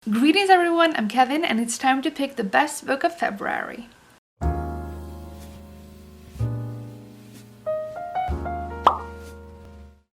Greetings everyone, I'm Kevin and it's time to pick the best book of February.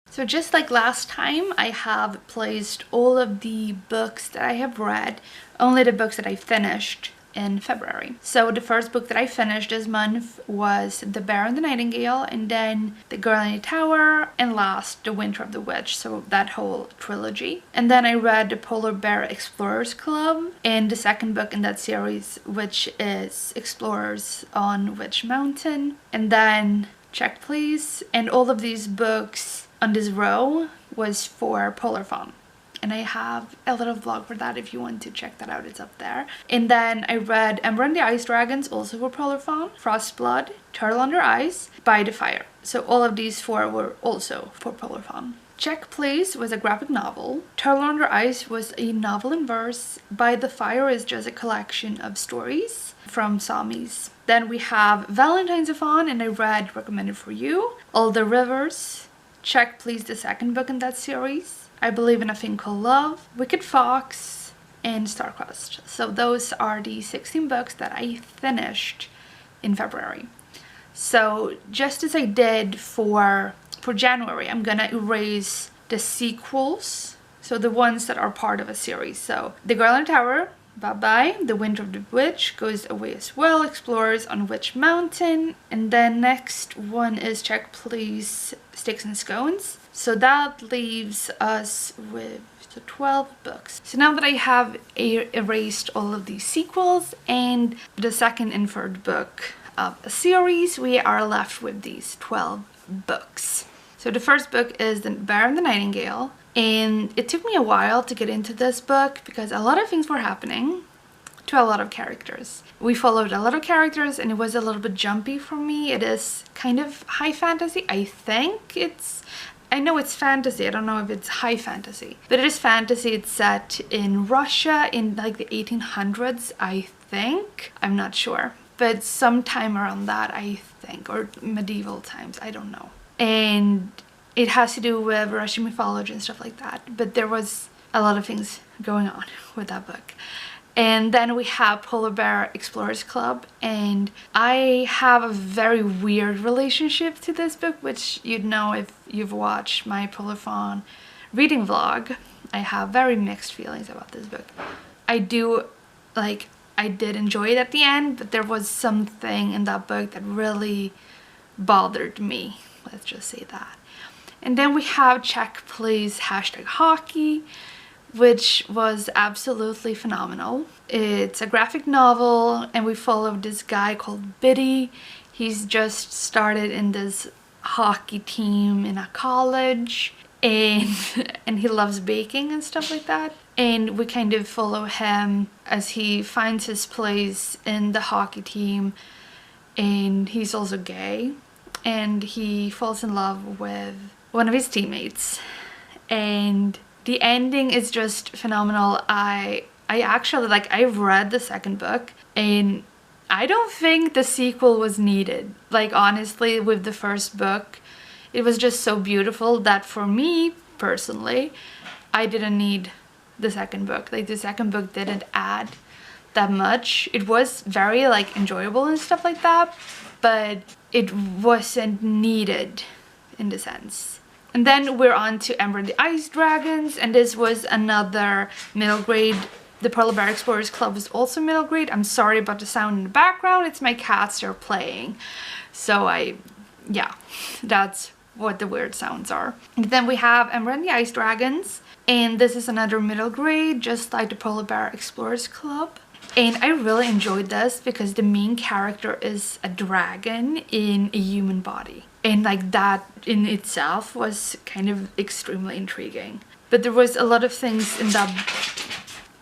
So just like last time, I have placed all of the books that I have read, only the books that I finished in February. So the first book that I finished this month was The Baron the Nightingale, and then The Girl in the Tower, and last The Winter of the Witch, so that whole trilogy. And then I read The Polar Bear Explorers Club, and the second book in that series, which is Explorers on Witch Mountain. And then Check Please, and all of these books on this row was for Polar Fawn. And I have a little vlog for that if you want to check that out, it's up there. And then I read Ember and the Ice Dragons, also for Polar Fawn, Frostblood, Turtle Under Ice, By the Fire. So all of these four were also for Polar Fawn. Check Please was a graphic novel. Turtle Under Ice was a novel in verse. By the Fire is just a collection of stories from Samis. Then we have Valentine's a Fawn, and I read Recommended for You, All the Rivers, Check Please, the second book in that series, I Believe in a Thing Called Love, Wicked Fox, and Starquest. So those are the 16 books that I finished in February. So just as I did for January, I'm gonna erase the sequels, so the ones that are part of a series. So The Girl in the Tower, bye-bye. The Winter of the Witch goes away as well. Explorers on Witch Mountain. And then next one is Check Please, Sticks and Scones. So that leaves us with 12 books. So now that I have erased all of these sequels and the second and third book of a series, we are left with these 12 books. So the first book is The Baron the Nightingale, and it took me a while to get into this book because a lot of things were happening to a lot of characters. We followed a lot of characters and it was a little bit jumpy for me. It is kind of high fantasy. I know it's fantasy, I don't know if it's high fantasy, but it is fantasy. It's set in Russia in like the 1800s, I think. I'm not sure, but sometime around that, I think, or medieval times, I don't know. And it has to do with Russian mythology and stuff like that, but there was a lot of things going on with that book. And then we have Polar Bear Explorers Club, and I have a very weird relationship to this book, which you'd know if you've watched my Polar Fawn reading vlog. I have very mixed feelings about this book. I did enjoy it at the end, but there was something in that book that really bothered me. Let's just say that. And then we have Check Please #hockey, which was absolutely phenomenal. It's a graphic novel and we follow this guy called Biddy. He's just started in this hockey team in a college, and he loves baking and stuff like that. And we kind of follow him as he finds his place in the hockey team, and he's also gay, and he falls in love with one of his teammates, and the ending is just phenomenal. I actually, I've read the second book and I don't think the sequel was needed. Like, honestly, with the first book, it was just so beautiful that for me personally, I didn't need the second book. Like, the second book didn't add that much. It was very enjoyable and stuff like that, but it wasn't needed in the sense. And then we're on to Ember and the Ice Dragons, and this was another middle grade. The Polar Bear Explorers Club is also middle grade. I'm sorry about the sound in the background, it's my cats, they're playing. So yeah, that's what the weird sounds are. And then we have Ember and the Ice Dragons, and this is another middle grade, just like the Polar Bear Explorers Club. And I really enjoyed this because the main character is a dragon in a human body. And that in itself was kind of extremely intriguing. But there was a lot of things in that...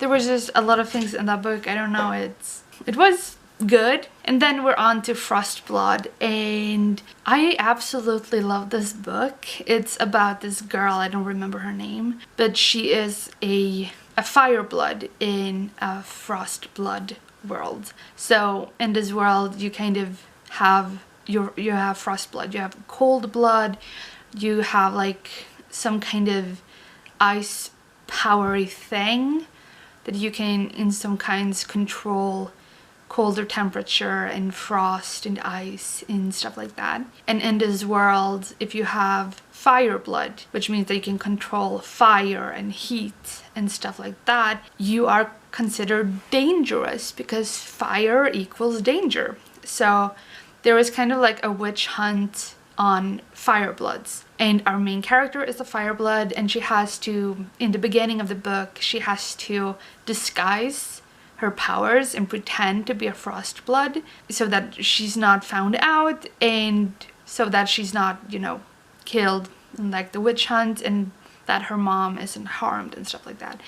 There was just a lot of things in that book. I don't know, it was good. And then we're on to Frostblood, and I absolutely love this book. It's about this girl, I don't remember her name, but she is a fireblood in a frostblood world. So in this world you kind of have you have frostblood, you have cold blood, you have some kind of ice powery thing that you can in some kinds control colder temperature and frost and ice and stuff like that. And in this world, if you have fire blood, which means that you can control fire and heat and stuff like that, you are considered dangerous because fire equals danger. So there is kind of like a witch hunt on firebloods, and our main character is a fireblood, and she has to, in the beginning of the book, she has to disguise her powers and pretend to be a frost blood so that she's not found out, and so that she's not, you know, killed in like the witch hunt, and that her mom isn't harmed and stuff like that.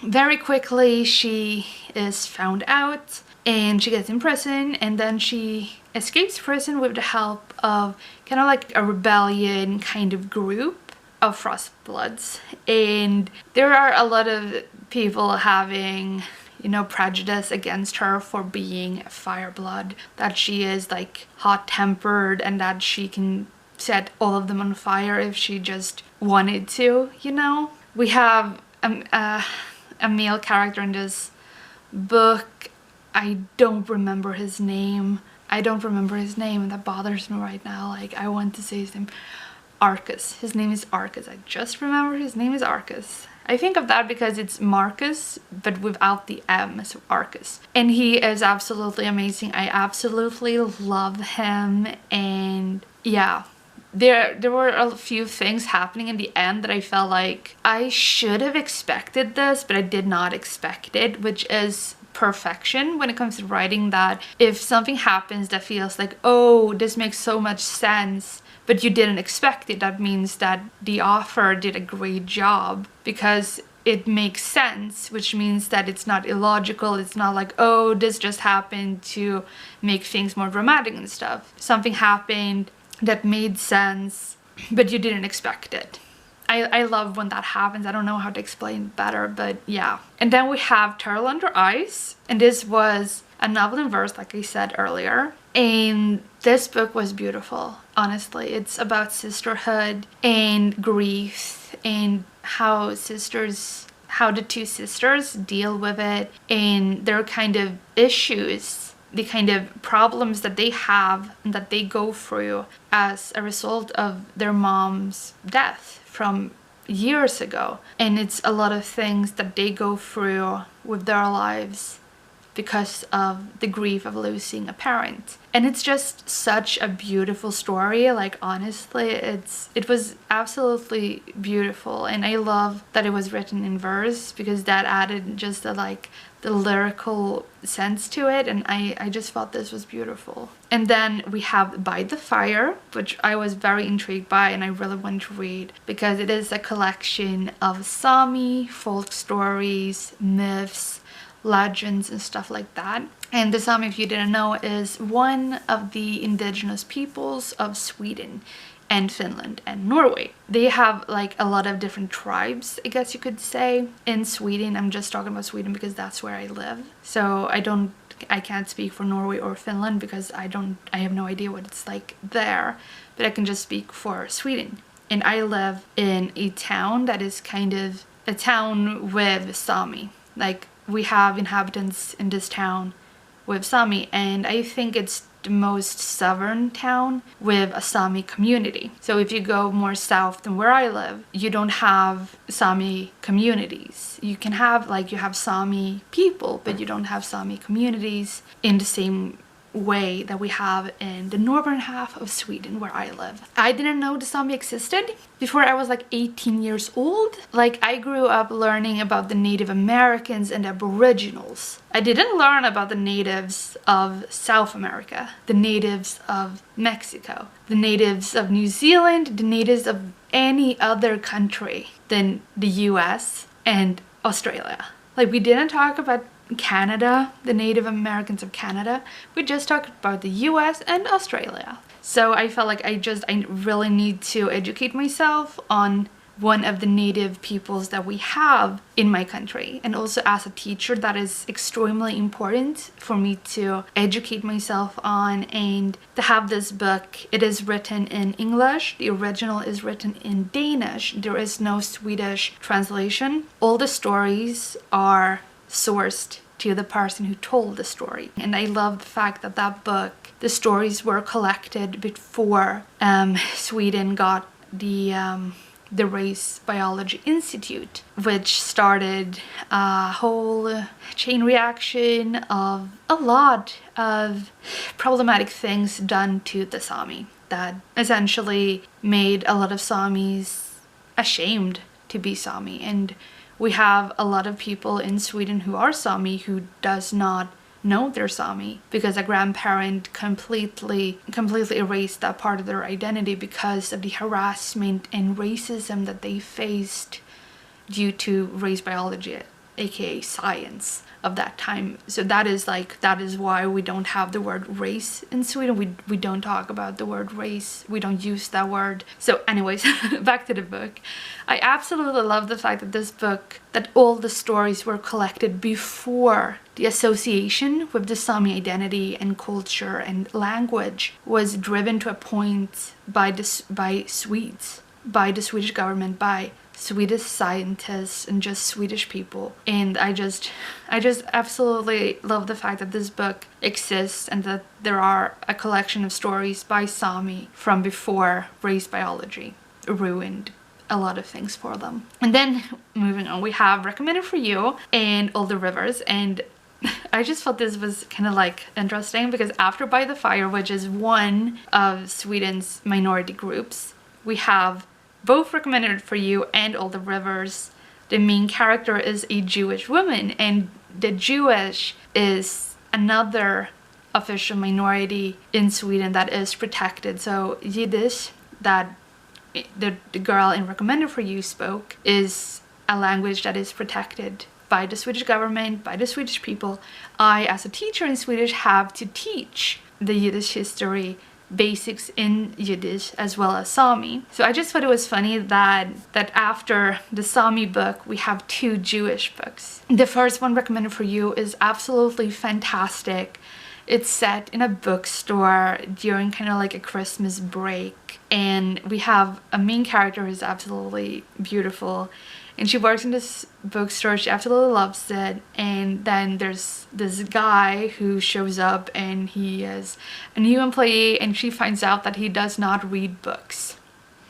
Very quickly she is found out and she gets in prison, and then she escapes prison with the help of kind of like a rebellion kind of group of frostbloods. And there are a lot of people having, you know, prejudice against her for being a fireblood, that she is like hot-tempered and that she can set all of them on fire if she just wanted to, you know. We have a male character in this book. I don't remember his name. And that bothers me right now. Like, I want to say his name. Arcus. His name is Arcus. I just remember his name is Arcus. I think of that because it's Marcus, but without the M, so Arcus. And he is absolutely amazing. I absolutely love him. And yeah, there were a few things happening in the end that I felt like I should have expected this, but I did not expect it, which is perfection when it comes to writing. That if something happens that feels like, oh, this makes so much sense, but you didn't expect it, that means that the author did a great job because it makes sense, which means that it's not illogical. It's not like, oh, this just happened to make things more dramatic and stuff. Something happened that made sense, but you didn't expect it. I love when that happens. I don't know how to explain better, but yeah. And then we have Turtle Under Ice, and this was a novel in verse, like I said earlier. And this book was beautiful, honestly. It's about sisterhood and grief and how the two sisters deal with it and their kind of issues, the kind of problems that they have and that they go through as a result of their mom's death from years ago. And it's a lot of things that they go through with their lives because of the grief of losing a parent. And it's just such a beautiful story. Like, honestly, it was absolutely beautiful, and I love that it was written in verse because that added just the lyrical sense to it, and I just thought this was beautiful. And then we have By the Fire, which I was very intrigued by and I really want to read because it is a collection of Sami folk stories, myths, legends and stuff like that. And the Sami, if you didn't know, is one of the indigenous peoples of Sweden and Finland and Norway. They have like a lot of different tribes, I guess you could say, in Sweden. I'm just talking about Sweden because that's where I live. So I can't speak for Norway or Finland because I have no idea what it's like there, but I can just speak for Sweden. And I live in a town that is kind of a town with Sami. Like, we have inhabitants in this town with Sami, and I think it's the most southern town with a Sami community. So if you go more south than where I live, you don't have Sami communities. You can have, like, you have Sami people, but you don't have Sami communities in the same way that we have in the northern half of Sweden where I live. I didn't know the Sami existed before I was like 18 years old. Like, I grew up learning about the Native Americans and Aboriginals. I didn't learn about the natives of South America, the natives of Mexico, the natives of New Zealand, the natives of any other country than the US and Australia. Like, we didn't talk about Canada, the Native Americans of Canada. We just talked about the US and Australia. So I felt like I really need to educate myself on one of the native peoples that we have in my country. And also, as a teacher, that is extremely important for me to educate myself on. And to have this book, it is written in English. The original is written in Danish. There is no Swedish translation. All the stories are sourced to the person who told the story. And I love the fact that that book, the stories were collected before Sweden got the Race Biology Institute, which started a whole chain reaction of a lot of problematic things done to the Sami that essentially made a lot of Samis ashamed to be Sami. And we have a lot of people in Sweden who are Sami who does not know they're Sami because a grandparent completely erased that part of their identity because of the harassment and racism that they faced due to race biology, aka science, of that time. So that is why we don't have the word race in Sweden. We don't talk about the word race. We don't use that word. So anyways, back to the book. I absolutely love the fact that this book, that all the stories were collected before the association with the Sami identity and culture and language was driven to a point by Swedes, by the Swedish government, by Swedish scientists and just Swedish people. And I just absolutely love the fact that this book exists and that there are a collection of stories by Sami from before race biology ruined a lot of things for them. And then moving on, we have Recommended for You and All the Rivers. And I just thought this was kind of like interesting because after By the Fire, which is one of Sweden's minority groups, we have both Recommended for You and All the Rivers. The main character is a Jewish woman, and the Jewish is another official minority in Sweden that is protected. So Yiddish, that the girl in Recommended for You spoke, is a language that is protected by the Swedish government, by the Swedish people. I, as a teacher in Swedish, have to teach the Yiddish history, basics in Yiddish as well as Sami. So I just thought it was funny that after the Sami book we have two Jewish books. The first one, Recommended for You, is absolutely fantastic. It's set in a bookstore during kind of like a Christmas break, and we have a main character who's absolutely beautiful, and she works in this bookstore. She absolutely loves it. And then there's this guy who shows up, and he is a new employee, and she finds out that he does not read books.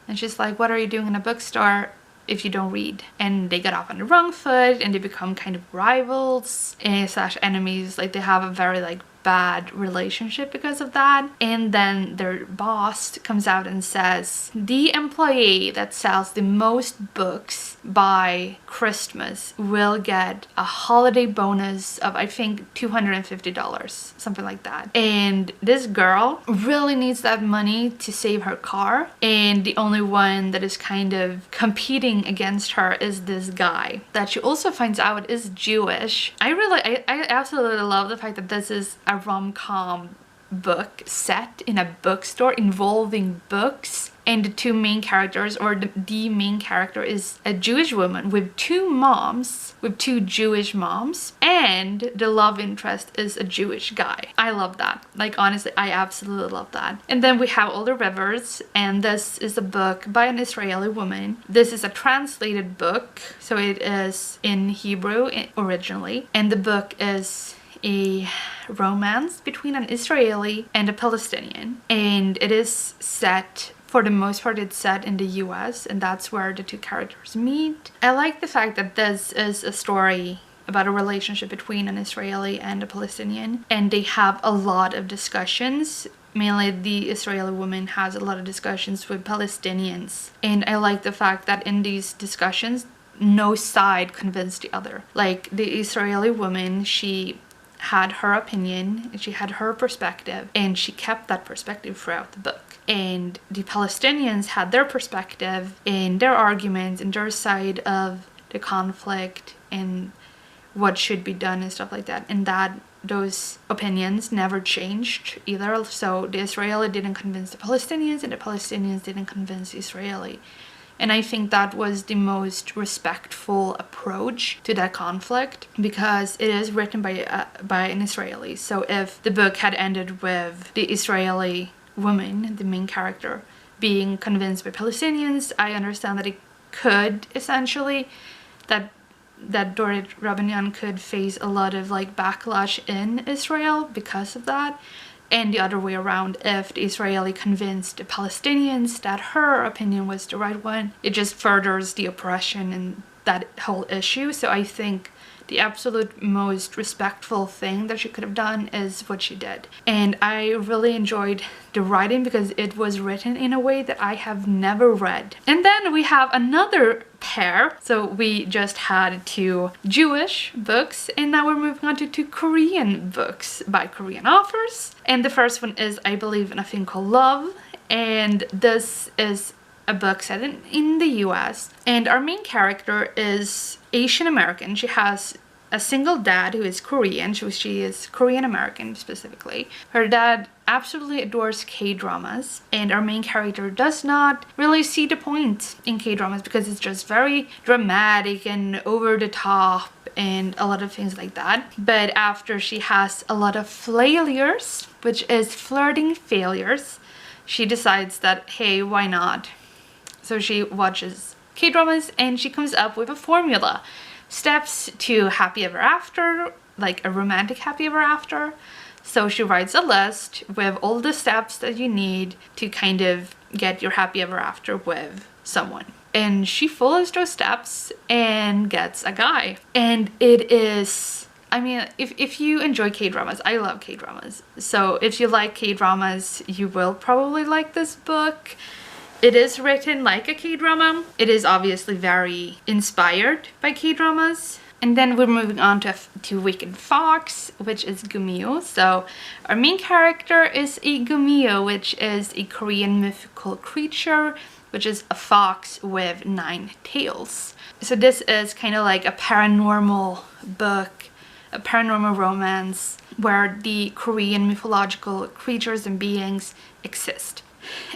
And she's like, what are you doing in a bookstore if you don't read? And they get off on the wrong foot, and they become kind of rivals slash enemies. Like, they have a very like bad relationship because of that. And then their boss comes out and says, the employee that sells the most books by Christmas will get a holiday bonus of, I think, $250, something like that. And this girl really needs that money to save her car, and the only one that is kind of competing against her is this guy that she also finds out is Jewish. I absolutely love the fact that this is a rom-com book set in a bookstore involving books, and the two main characters, or the main character, is a Jewish woman with two moms, with two Jewish moms, and the love interest is a Jewish guy. I love that. Like, honestly, I absolutely love that. And then we have All the Rivers, and this is a book by an Israeli woman. This is a translated book, so it is in Hebrew originally, and the book is a romance between an Israeli and a Palestinian, and it is set, for the most part, it's set in the US, and that's where the two characters meet. I like the fact that this is a story about a relationship between an Israeli and a Palestinian, and they have a lot of discussions. Mainly the Israeli woman has a lot of discussions with Palestinians, and I like the fact that in these discussions no side convinced the other. Like, the Israeli woman, she had her opinion, and she had her perspective, and she kept that perspective throughout the book. And the Palestinians had their perspective and their arguments and their side of the conflict and what should be done and stuff like that. And that those opinions never changed either. So the Israeli didn't convince the Palestinians, and the Palestinians didn't convince the Israeli. And I think that was the most respectful approach to that conflict, because it is written by an Israeli. So if the book had ended with the Israeli woman, the main character, being convinced by Palestinians, I understand that it could essentially, that that Dorit Rabinyan could face a lot of like backlash in Israel because of that, and the other way around. If the Israeli convinced the Palestinians that her opinion was the right one, it just furthers the oppression and that whole issue. So I think the absolute most respectful thing that she could have done is what she did. And I really enjoyed the writing because it was written in a way that I have never read. And then we have another pair. So we just had 2 Jewish books, and now we're moving on to 2 Korean books by Korean authors. And the first one is I Believe in a Thing Called Love, and this is a book set in the US, and our main character is Asian American. She has a single dad who is Korean, so she is Korean American specifically. Her dad absolutely adores K-dramas, and our main character does not really see the point in K-dramas because it's just very dramatic and over the top and a lot of things like that. But after she has a lot of failures, which is flirting failures, she decides that, hey, why not? So she watches K-dramas and she comes up with a formula. Steps to happy ever after, like a romantic happy ever after. So she writes a list with all the steps that you need to kind of get your happy ever after with someone. And she follows those steps and gets a guy. And it is, I mean, if you enjoy K-dramas, I love K-dramas. So if you like K-dramas, you will probably like this book. It is written like a K-drama. It is obviously very inspired by K-dramas. And then we're moving on to Wicked Fox, which is Gumeo. So our main character is a Gumeo, which is a Korean mythical creature, which is a fox with 9 tails. So this is kind of like a paranormal book, a paranormal romance, where the Korean mythological creatures and beings exist.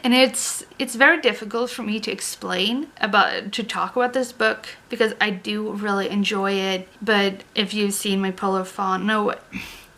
And it's very difficult for me to talk about this book because I do really enjoy it. But if you've seen my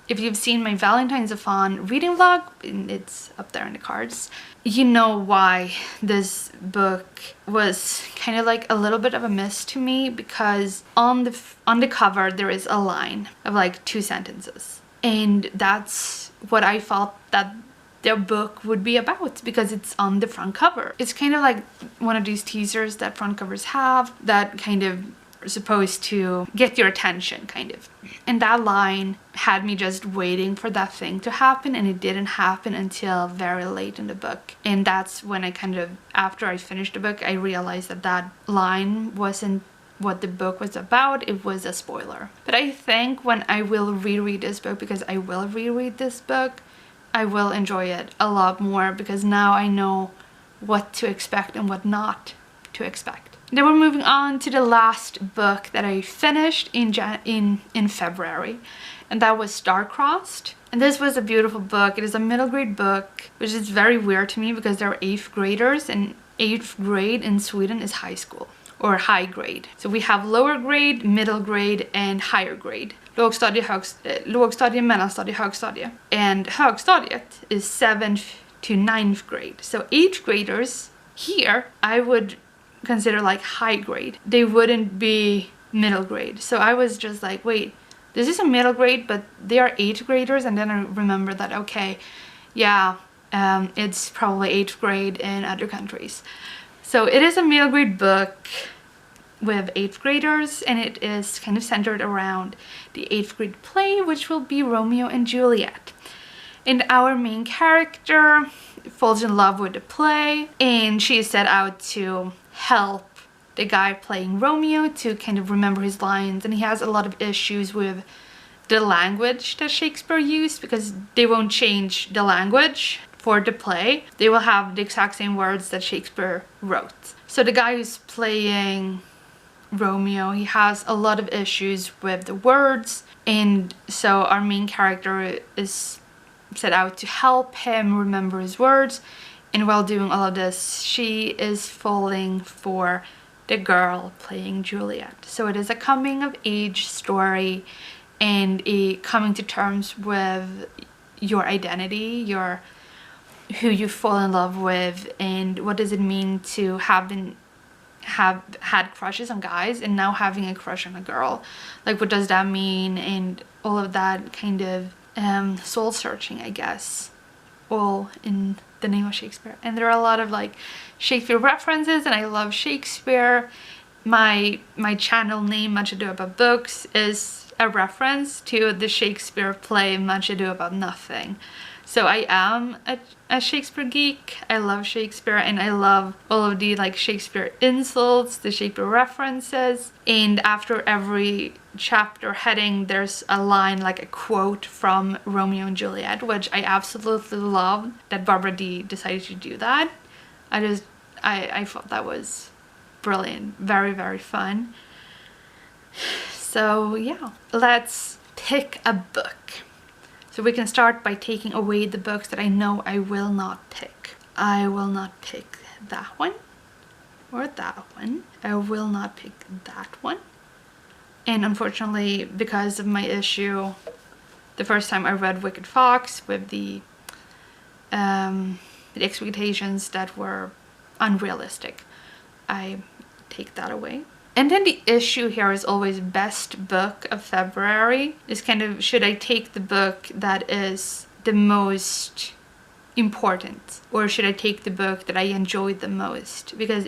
if you've seen my Valentine's of Fawn reading vlog, it's up there in the cards, you know why this book was kind of like a little bit of a miss to me, because on the cover there is a line of like 2 sentences, and that's what I felt that their book would be about because it's on the front cover. It's kind of like one of these teasers that front covers have that kind of are supposed to get your attention, kind of. And that line had me just waiting for that thing to happen, and it didn't happen until very late in the book. And that's when I kind of, after I finished the book, I realized that that line wasn't what the book was about. It was a spoiler. But I think when I will reread this book, because I will reread this book, I will enjoy it a lot more because now I know what to expect and what not to expect. Then we're moving on to the last book that I finished in February, and that was Star-Crossed. And this was a beautiful book. It is a middle grade book, which is very weird to me because they're 8th graders, and 8th grade in Sweden is high school or high grade. So we have lower grade, middle grade, and higher grade. Lågstadie, mellanstadie, högstadie. And högstadiet is 7th to 9th grade. So 8th graders here, I would consider like high grade. They wouldn't be middle grade. So I was just like, wait, this is a middle grade, but they are 8th graders. And then I remember that, okay, yeah, it's probably 8th grade in other countries. So it is a middle grade book with 8th graders, and it is kind of centered around the 8th grade play, which will be Romeo and Juliet. And our main character falls in love with the play, and she is set out to help the guy playing Romeo to kind of remember his lines. And he has a lot of issues with the language that Shakespeare used because they won't change the language for the play. They will have the exact same words that Shakespeare wrote. So the guy who's playing Romeo, he has a lot of issues with the words, and so our main character is set out to help him remember his words. And while doing all of this, she is falling for the girl playing Juliet. So it is a coming of age story and a coming to terms with your identity, who you fall in love with, and what does it mean to have been have had crushes on guys and now having a crush on a girl. Like, what does that mean? And all of that kind of soul searching, I guess, all in the name of Shakespeare. And there are a lot of like Shakespeare references, and I love Shakespeare. My channel name, Much Ado About Books, is a reference to the Shakespeare play Much Ado About Nothing. So I am a Shakespeare geek. I love Shakespeare, and I love all of the like Shakespeare insults, the Shakespeare references. And after every chapter heading, there's a line, like a quote from Romeo and Juliet, which I absolutely love that Barbara D decided to do that. I thought that was brilliant, very, very fun. So yeah, let's pick a book. So we can start by taking away the books that I know I will not pick. I will not pick that one or that one. I will not pick that one. And unfortunately, because of my issue, the first time I read Wicked Fox with the expectations that were unrealistic, I take that away. And then the issue here is always best book of February. Is kind of, should I take the book that is the most important, or should I take the book that I enjoyed the most? Because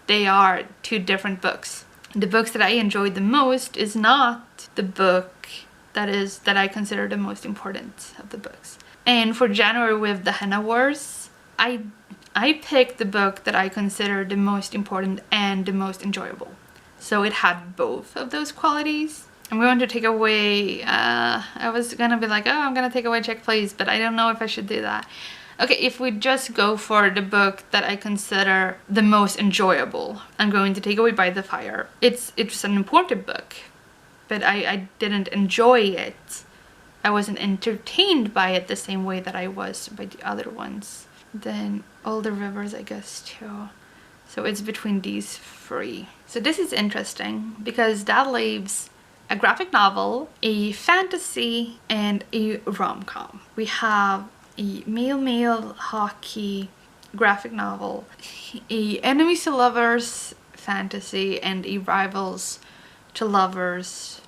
they are two different books. The books that I enjoyed the most is not the book that I consider the most important of the books. And for January with the Henna Wars, I picked the book that I consider the most important and the most enjoyable. So it had both of those qualities. I'm going to take away, I was gonna be like, oh, I'm gonna take away Check Please, but I don't know if I should do that. Okay, if we just go for the book that I consider the most enjoyable, I'm going to take away By the Fire. It's an important book, but I didn't enjoy it. I wasn't entertained by it the same way that I was by the other ones. Then All the Rivers, I guess, too. So it's between these three. So this is interesting because that leaves a graphic novel, a fantasy, and a rom-com. We have a male hockey graphic novel, a enemies to lovers fantasy, and a rivals to lovers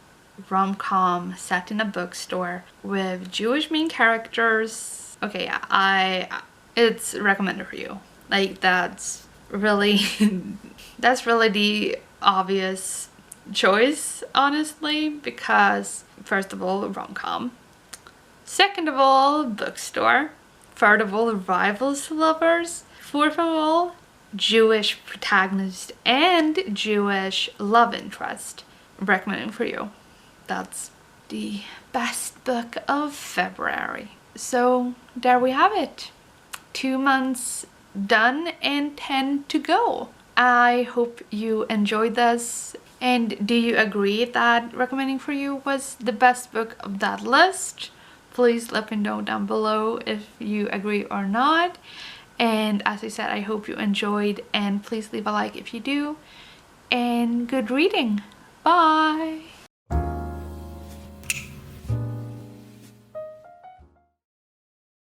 rom-com set in a bookstore with Jewish main characters. Okay, yeah, it's recommended for you. Like, that's really the obvious choice, honestly, because first of all, rom-com, second of all, bookstore, third of all, rivals to lovers, fourth of all, Jewish protagonist and Jewish love interest. Recommending for you. That's the best book of February. So there we have it. 2 months done and 10 to go. I hope you enjoyed this. And do you agree that recommending for you was the best book of that list? Please let me know down below if you agree or not. And as I said, I hope you enjoyed, and please leave a like if you do. And good reading. Bye!